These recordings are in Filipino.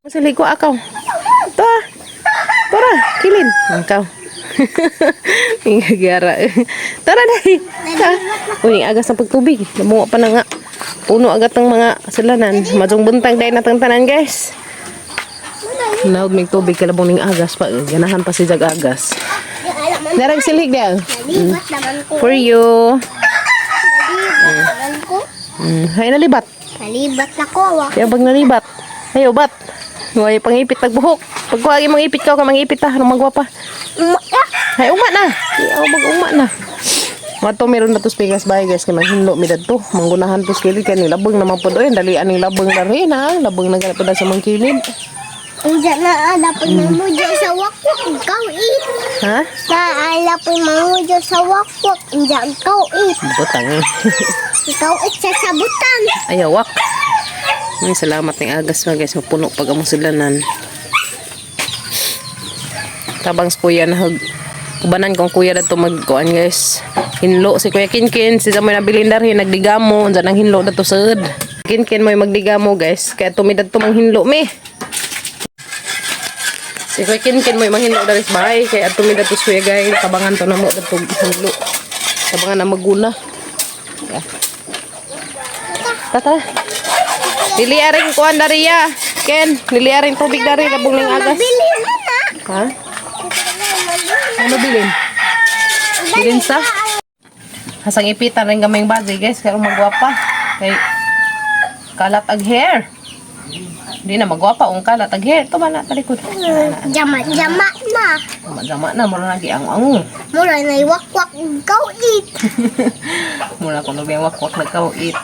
Masali ko akaw. Tora. Tora, kilin. Angkaw. Ingagara. Tara dai. Uy, agas ng pagtubig. Namunga pa na nga. Puno agad ng mga kasalanan. Majong buntang dahil natang tanan, guys. Naud may tubig kalabong ning agas pa. Ganahan pa si Jag agas. Darag silig dia. Nalibat naman ko. For you. Nalibat naman ko. Hay nalibat. Nalibat na ko. Kaya bag nalibat. Ayo bat. Huwag pangipit tagbuhok. Pag kuhagi mangipit ka mangipit ha. Anong magwa pa? Hay uma na. Ayaw bag uma na. Mato meron na to spigas bahay guys. Kaya maghinlo midad to. Manggunahan to skilid. Kaya nilabang naman po doon. Dalian ng labang na rin ha. Labang na ganap na sa mga kilid. Diyan na dapat mamujo sa wakwak. Ikaw eat. Ha? Naala po mamujo sa wakwak. Diyan ikaw eat. Butang eh. Ikaw eat sa sabutan. Ayawak. Salamat ng agas mga guys. Mapuno pag among sulanan. Tabang sa kuya na kubanan kong kuya na ito magkuhan guys. Hinlo si Kuya Kinkin. Si Samoy nabilindar nagdigamo. Diyan ang hinlo na ito sad. Kinkin mo yung magdigamo guys. Kaya tumidad ito mang hinlo me. Si Kuya Kinkin mo yung mang hinlo na rin sa bahay. Kaya tumidad ito suya guys. Kabangan to na mo na ito hinlo. Kabangan na maguna. Yeah. Tata. Niliaring kuhan dari ya. Ken, niliaring tubig dari labong ning agas. Bili mo na. Ha? Ano bilin? Bilin sa? Hasang ipitan rin gamayng bagay guys. Kaya magwapa. Kay kalat ag hair. Hindi na magwapa kung kalat ag hair. Ito ba na talikod? Jama na. Jama na. Mura lagi ang Mura na iwakwak. Ikaw eat. Mura ko nabiyang wakwak na kauit.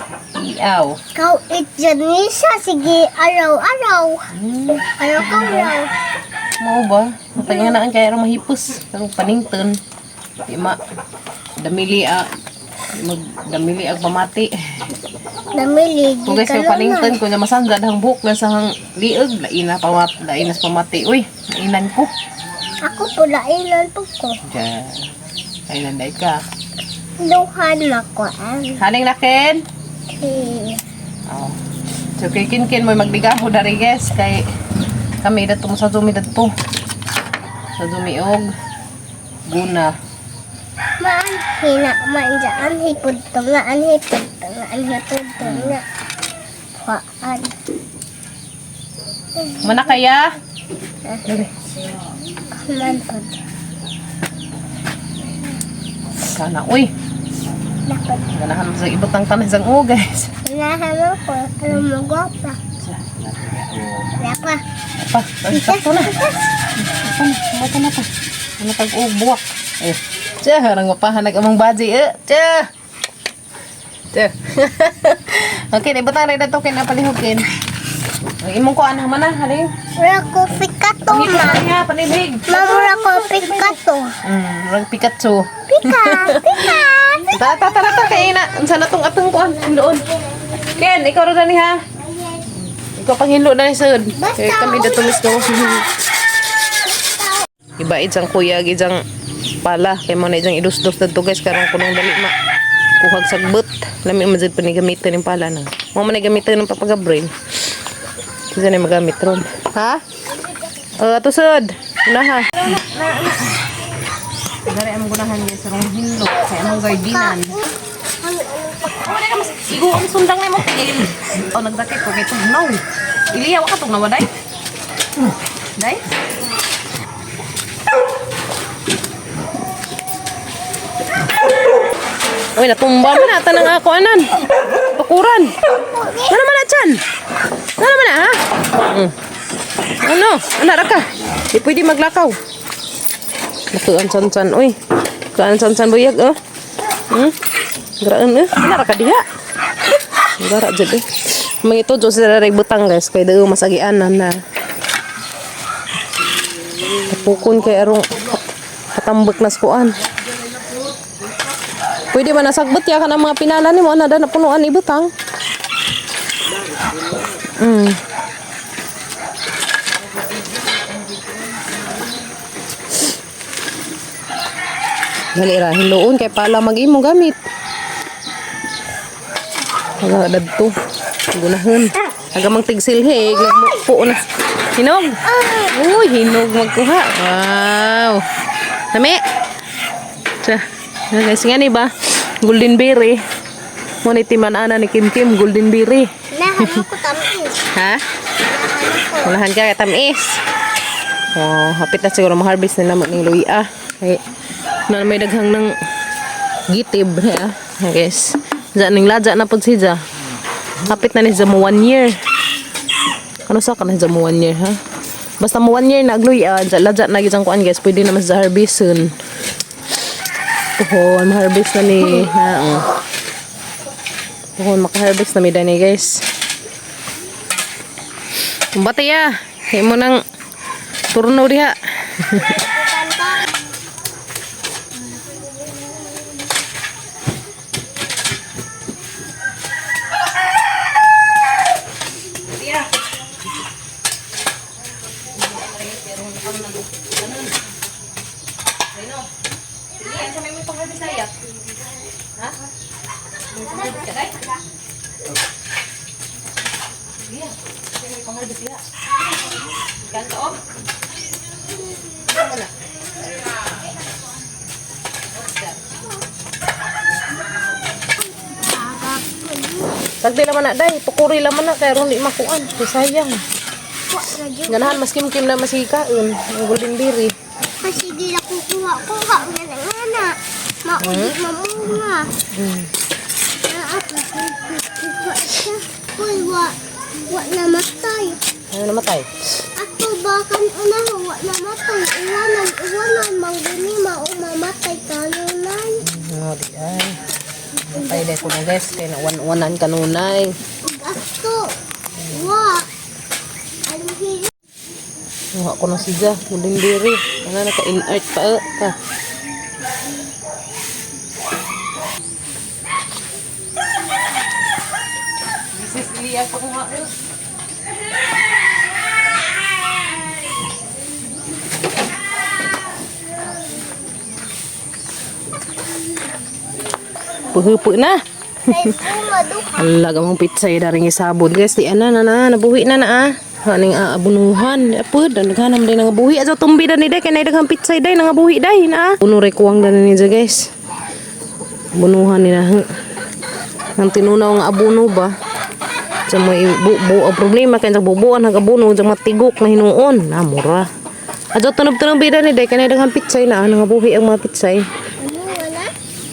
Iyaw. Ikaw eat dyan nisa. Sige, araw-araw. Araw-araw. Mau ba? Matagyan na ang kaya mahipos. Pero panington. Di ma. Damili damili ag pamati. Namili. Kung guys yung panington ko na masangga ang buhok na sa hang liog. Laina sa pamati. Uy, lainan ko. Ako po lainan po ko. Diyan. Lainan dahi ka. Luhan na ko. Haling nakin. Oh. So kay Kinkin mo magdigamo dari guys. Kay kami dato mo sa Zumi dato. Sa Zumi og guna. Maan hipod to nga. Kuhaan. Mana kaya? Man po. Kana, uy. Dapat. Ganahan mo sa ibutang tanah sang guys. Inahan mo ko. Ano mo gwapa. Dapat. Apa? Sakto na. Apa na pa? Ano tag-ubuwak? Eh. Tsa, harang mapahanag among baji. Tsa. Okay, ibutang rin na to kinapalihugin. Ang imong ko anang mana, haling? Mura ko pikato ma. Nga, panibig. Mura ko pikato. Rang Pikachu. Pika. Tata, kaya na. Sana tong atong kuan, hinloon. Ken, ikaw rin ni ha. Ikaw pang hinlo na ni sud. Kaya kami datulis ko. Iba isang kuya, isang pala. Kaya mo na isang idus-dus na to guys. Karang kunong dali ma. Kuhag sagbot. Lami mazid pa ni gamitin ng pala na. Mo man gamitin ng papagabrain. Kasi na magamit ron. Ha? Ato sud. Una ha. Dari ang gunahan niya sa rong hinlo. Kaya among gardinan. Igo ang sundang na mo. O nagdakit ko kay tugnaw. Iliyaw ka tugnaw day. Day? Uy, natumba mo na. Tanang ako anan. Pakuran. Ano naman na dyan? Ano naman na ha? Ano? Anak ka? Di pwede maglakaw. Nakaan san-san. Uy. Nakaan san-san buyag oh. Garaan eh. Anak ka diha. Gara dyan eh. Mga ito, Diyos sila rin butang guys. Kaya daw masagianan na. Tapukon kay arong katambak na skuan. Pwede ba nasagbot ya ka ng mga pinala ni mo? Nada na punuan ibutang. Dali ra, hiluon kay pala mag-imo gamit. Wala dadto. Gunahan. Agamang tigsilhig. Po na. Hinog. Uy, hinog magkuha. Wow. Nami. Sa. Guys, nga ni ba? Golden berry. Mo ni timan-ana ni Kim Kim, golden berry. Nahan ako tamis. Ha? Malahan ka kay tamis. Oh, hapit na siguro ma-harvest nila mo ning luya. Kay na may daghang ng gitib ha. Guys. Diyan ning laja na pud siya. Hapit na ni sa mo 1 year. Ano sa kana sa mo 1 year ha? Basta mo 1 year na agluya, laja na gyud ang kuan guys, pwede na mas sa harvest soon. Pohon, ma-harvest na ni ha. Pohon maka-harvest na mi dani guys. Bati ya. Hay mo nang turno diha. Tagdi naman na day, tukuri naman na kaya ron di makuan. Sayang. Wa na dyan. Ganahan mas kim-kim na masikaon ang golden berry. Kasi di na kukuha ko ka. Nga. Mauli mamunga. Kukuha siya. Uy, wa namatay. Ano namatay? Ako bakan unaho, wa namatay. Iwanan, mangguni, mamatay kanunay. Oh, di ay. Namatay day ko na guys, kaya na kanunay. Ato, wa. Alam hiyo. Nuha ko na siya, golden berry. Ano naka-in-art pa ka. This is Lia pa kuha. Puhupo na. Ay, maduha. Alaga mong pizza dari nga sabon guys. Di ana na nabuhi na Haning abunuhan. Apod, naghanam din nga buhi. Aso tumbi na ni day kay daghang pizza day nga buhi day na. Puno re kuwang dan ni guys. Bunuhan ni na. Ang tinunaw nga abuno ba. Sa may ang problema kay sa bubuan ang abuno sa matigok na hinuon. Na mura. Aso tunob-tunob bida ni day kay daghang pizza na nga buhi ang mga pizza.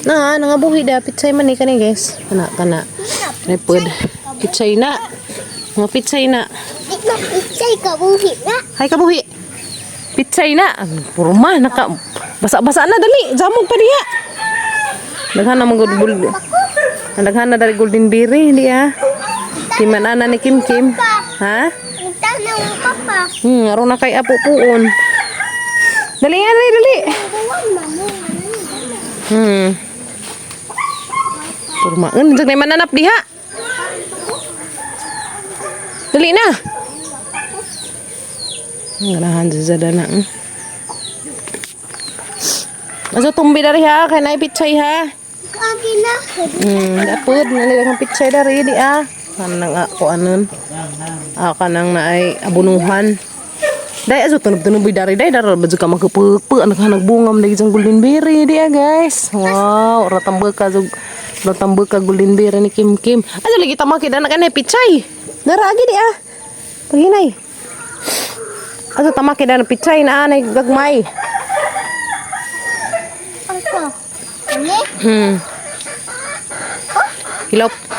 Na, buhi da pitsay man ni kani guys. Kana. Repod. Pitsay na. Mga pitsay na. Di na pitsay ka buhi na. Hay kabuhi. Pitsay na. Puro man naka basa-basa na dali. Jamog pa diha. Daghan na mga gold. Daghan na dari golden berry diha. Timanana ni Kim Kim. Ha? Tanaw ang papa. Aron na kay apo puon. Dali nga dali. Turmaan, jag may mananap diha. Dali na. Ngarahan sa dana. Asa tumbi dari ha, kay nay pitsay ha. Kagi na. Dapod nali ang pitsay dari di ah. Kanang ako anon. Kanang naay abunuhan. Day aso tunog-tunog dari daral ba ka magpupu anak nagbungam dai jang golden berry dia guys. Wow, ratambel ka golden berry ni Kim Kim. Aso lagi tamaki dan anak pitsay. Naragi di ah. Paginay. Aso tamaki dan pitsay na anay gagmay. Ano? Ano?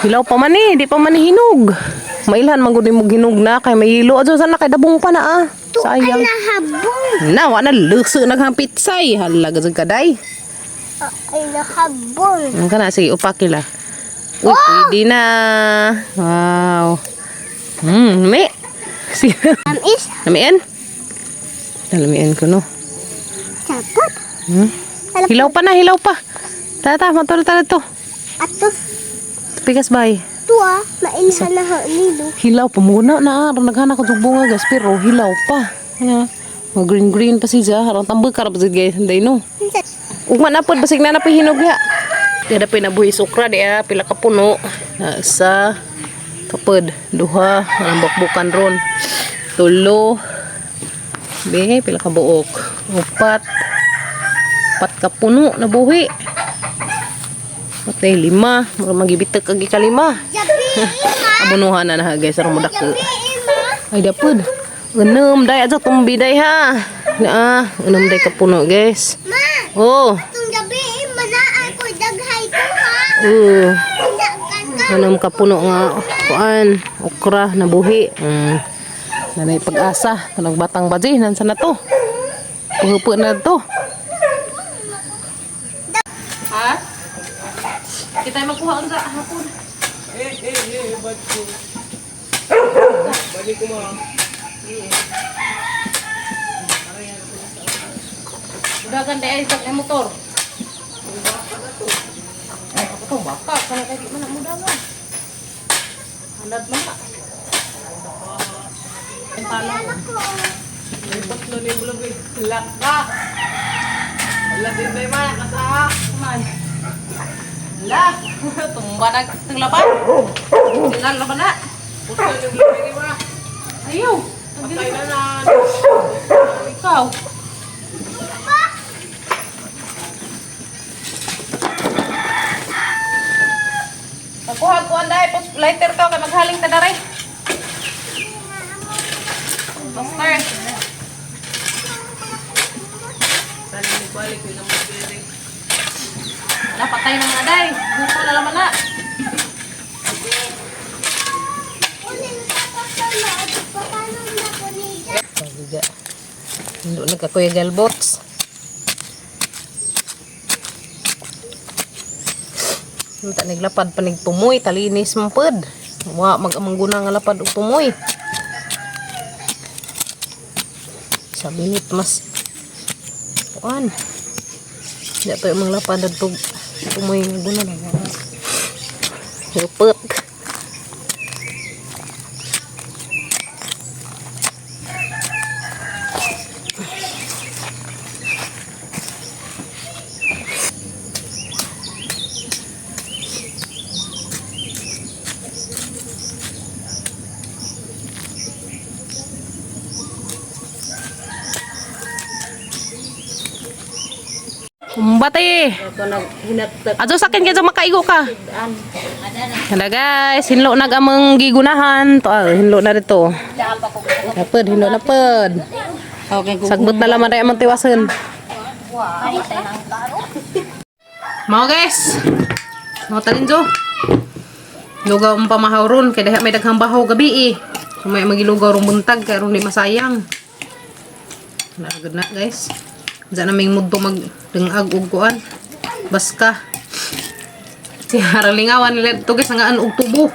Hilaw pa man di pa man hinog. Mailhan man gud mo ginog na kay mahilo aso sana kay dabong pa na ah. Sayang. Nahabong. Na wa na luso naghang pitsay. Halaga jud kaday. Ay nahabong. Ang kana sige upakila. Uy, pwede na. Wow. Me. Tamis. Lamian? Lamian ko no. Sapot. Hilaw pa na, hilaw pa. Tata, matulog to. Ato. Pikas bay. Tua. Mainhan na nilo. Hilaw pa muna na. Naghana ko yung bunga gas pero hilaw pa. Mga green pa siya. Harang tambal karap sa guys. Hindi no. Ugman na po. Basig na napihinog ya. Kaya na pinabuhi sukra. Pila ka puno. Isa. Kapod, duha, ang bukbukan ron. Tulo. Be, pila ka buok. Upat. Upat ka puno na buhi. Patay 5. Mura magibitag kag ikalima. Abunuhan na na guys, aron mo dako. Ay dapod. Unom day aja tumbi day ha. Unom day ka puno guys. Ma, Oh. itong gabi, manaan ko daghay ko ha. Unom ka puno nga kuan, okra na buhi. Nanay pag-asa, kanang batang baji nansa na to. Puhupo na to. Ha? Kita magkuha ang hapon. Balik ko mo. Udah ay sa motor. Ako to baka kana kay di man mudagan. Hanad man na. Lipat na ni bulog laka. Wala din bay man kasaha man. La, tumba na teng laban. Sinal laban na. Puso ni bulog ni ba? Ayaw. Patay na na. Ikaw. Pagkuha ko anday, pos lighter ka kay maghaling ta dare. Master. Tali ni balik ni naman dire. Wala patay na mga day. Gusto na laman na. Pagiga. Hindi nagkakuya galbots. Minta naglapad panig tumoy, talinis mampod. Wa mag-amangguna nga lapad og tumoy. Sa minit mas kuan. Di to yung lapad at tumoy nga guna na. Lupot. Bati. Ajo sa akin kaya makaigo ka. Hala guys, hinlo nag among gigunahan. To hinlo na dito. Napod, hinlo na pod. Sagbot na laman ray among tiwason. Mau guys. Mau talinjo. Lugaw ang pamahawron kay may daghang bahaw gabi eh. May magilugaw rong buntag kay ron di masayang. Nagud na guys. Diyan naming mudto magdengag og kuan. Baska. Si haralingawan nila dito guys nga og tubo.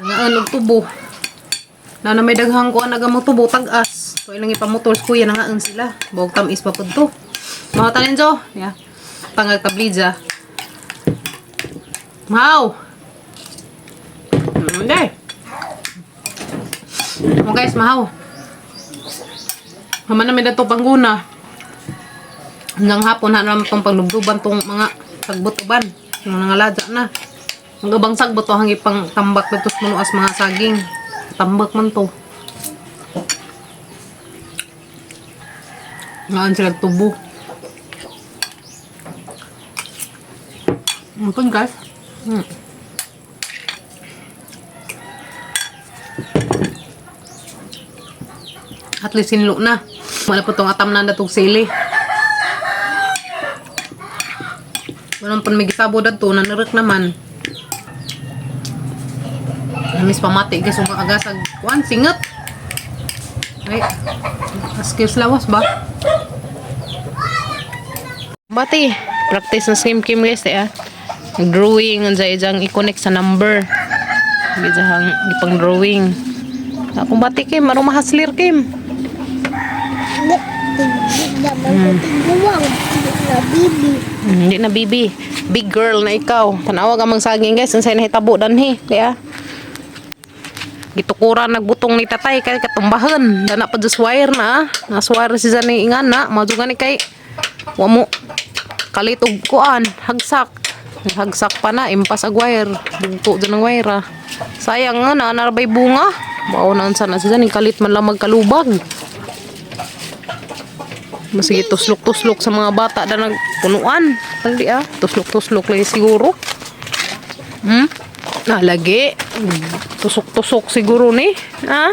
Nga og tubo. Na may daghang kuan nagamong tubo tag-as. So ilang ipamotors kuya nangaan sila. Bawog tamis pa pud to. Mga talenjo, ya. Pangagtablidza. Mau. Hindi. Mo guys, mau. Haman namin dato pangguna. Hanggang hapon na naman itong panglubduban itong mga sagbot-uban. Yung mga ladya na. Ang gabang sagbot to hangi pang tambak dito sa munuas mga saging. Tambak man to. Ngaan sila tubo. Ano guys? At least sinlo na. Wala po itong atam na datong sili. Walang pan may gisabo dato. Nanirek naman. Namis pamati. Guys, umagasag. Kuan, singat. Ay, skills lawas ba? Bati. Practice na skim-kim guys. Drawing. Anjay jang i-connect sa number. Gijahang ipang drawing. Kung bati Kim, marong mahaslir Kim. Hindi na bibi. Big girl na ikaw. Tanawa ka mang saging guys. Ang say nahitabo danhi. Kaya gitukuran nagbutong ni tatay kay katumbahan. Dana pa just wire na. Naswire si Zani ingan na. Majuga ni kay wamo kalitog kuan. Hagsak. Hagsak pa na, impas ag wire. Bugto dyan ng wire ah. Sayang nga na, narabay bunga. Baunan sana siya dyan, kalit man lang magkalubag. Masige tuslok-tuslok sa mga bata na nagpunuan. Hindi ah, tuslok-tuslok lagi siguro. Lagi. Tusok-tusok siguro ni. Ha?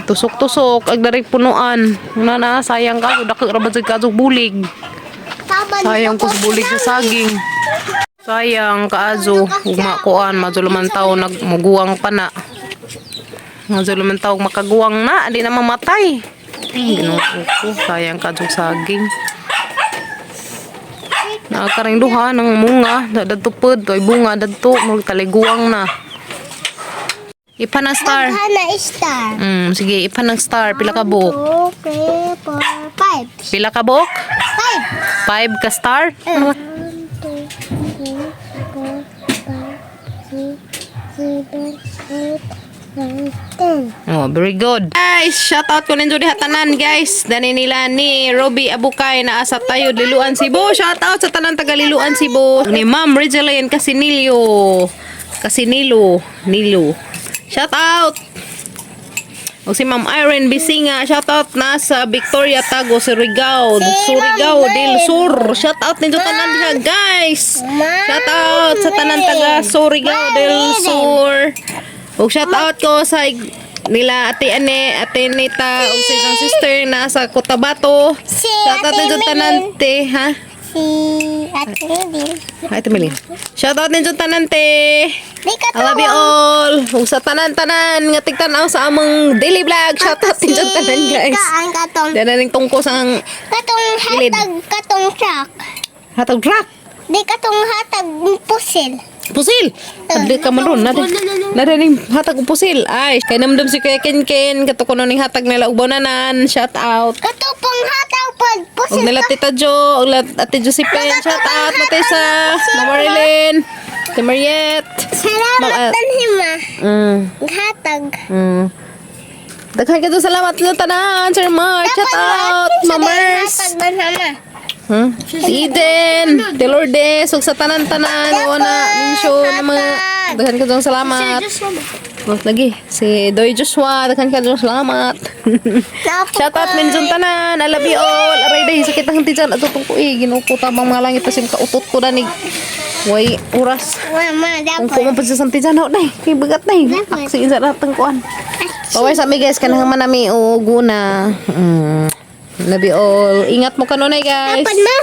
Tusok-tusok. Ag darig punuan. Na, sayang ka. Dakag rabat sa kasog bulig. Sayang ko sa bulig sa saging. Sayang kaazo. Umakuan. Mazuluman tao nagmuguwang pa na. Mazuluman tao makaguwang na. Di na mamatay. Ginuko ko. Sayang kasog saging. Nakakaring duha ng munga, dadtupod, toy bunga dadto, magtaliguang na. Ipa ng star. Hana star. Sige, ipa ng star, pila ka buok? 2, 3, 4, 5. Pila ka buok? 5. 5 ka star? 1, 2, 3, 4, 5, 6, 7, 8, 9, 10. Oh, very good. Guys, shout out ko ninyo diha tanan, guys. Dani nila ni Robbie Abukay na asa tayo Liluan Cebu. Shout out sa tanan taga Liluan Cebu. Ni Ma'am Regeline Casinillo. Nilo. Shout out. O si Ma'am Irene Bisinga, shout out na sa Victoria Tago, Surigao del Sur. Shout out ninyo tanan diha, guys. Shout out sa tanan taga Surigao del Sur. O shout out ko sa nila Ate Nita, o sa isang sister na sa Cotabato. Shout out ninyo tanan te, ha? Si Ate Lidin. Ate Mili. Shout out ninyo tanan te. Di ka I love you all. O sa tanan-tanan nga tigtanaw sa among daily vlog. Shout out ninyo tanan, guys. Ang katong Dala ning tungko sa Kilid. katong truck. hatag truck. Di katong hatag pusil. Pusil. Adli ka man ron. Nada ning hatag og pusil. Ay, kay namdam si Kuya Ken kato ko ning hatag nila og bananan. Shout out. Katupong hatag pod Og pusil. nila Tita Jo, og Ate Josephine. Shout out. Matesa, Mama Marilyn, Ate Mariette. Salamat tanhima. Hatag. Daghan ka doon salamat sa tanan, Sir Mark. Shout out, Mamers. Hatag banhama. Si Eden, Te Lourdes, ug sa tanan-tanan, na mention na mga daghan ka doon salamat. Lagi, si Doy Joshua, daghan ka doon salamat. Shout out mention tanan, I love you all. Aray day, sakit ang tiyan at tutong ko ginuko tabang mga langit asim kautot ko danig. Way oras. Mama, Kung dapat. kuman pa sa santijan ho day, kay bagat day. Aksi sa ratang kuan. Paway sa mi guys kanang manami o guna. Love you all. Ingat mo kanunay guys. Dapat ma.